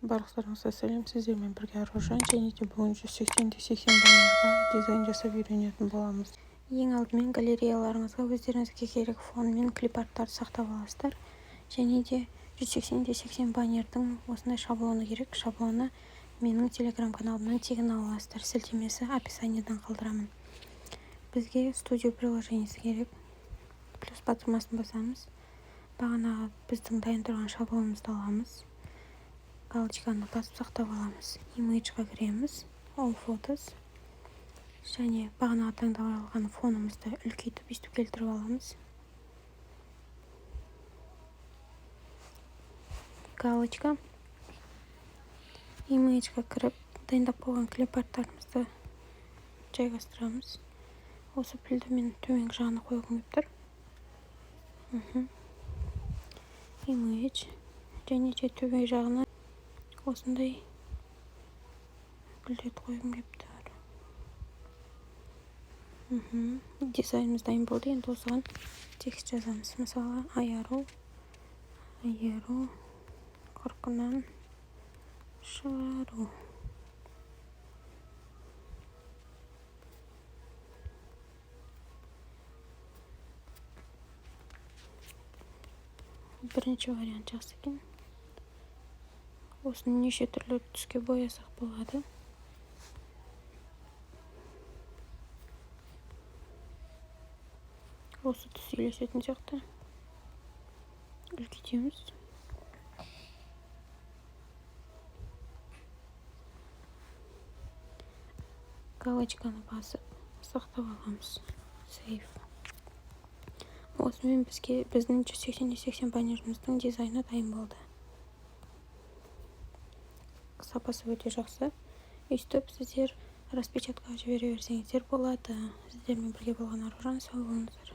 Барлықтарыңызға сәлем, сіздермен бірге аружан және де бүгін 180-80 баннерға дизайн жасап үйренетін боламыз. Ең алдымен галереяларыңызға өздеріңізге керек фон мен клипарттарды сақтап аласыздар. Және де 180-80 баннердің осындай шаблоны керек. Шаблоны менің телеграм-каналымнан тегін ала аласыздар. Сілтемесі описаниедан қалдырамын. Бізге студио приложениесі керек. Плюс батырмасын басамыз. Бағанағы біздің дайын тұрған шаблонымызды аламыз. Галочканы басып сақтап аламыз. Image-ға кіреміз. All Photos. Және бағанағы таңдап алған фонымызды үлкейтіп өйстіп келтіріп аламыз. Галочка. Image-ға кіріп, дайындап қойған клипарттарымызды жайғастырамыз. Осы пілді мен төменгі жағына қойғым келіп тұр. Image. Және де төбе жағына осындай гүлдерді қойғым келіп тұр. Дизайнымыз дайын болды. Енді осыған текст жазамыз. Мысалы, айару қырқынан шығару. Бірінші вариант жақсы екен. Осыны неше түрлі түске боясақ болады. Осы түс үйлесетін сияқты үлкейтеміз. Галочканы басып сақтап аламыз. Save. Осымен біздің 180-80 баннеріміздің дизайны дайын болды. Сапасы өте жақсы. Өйстіп сіздер распечаткаға жібере берсеңіздер болады. Сіздермен бірге болған аружан, сау болыңыздар.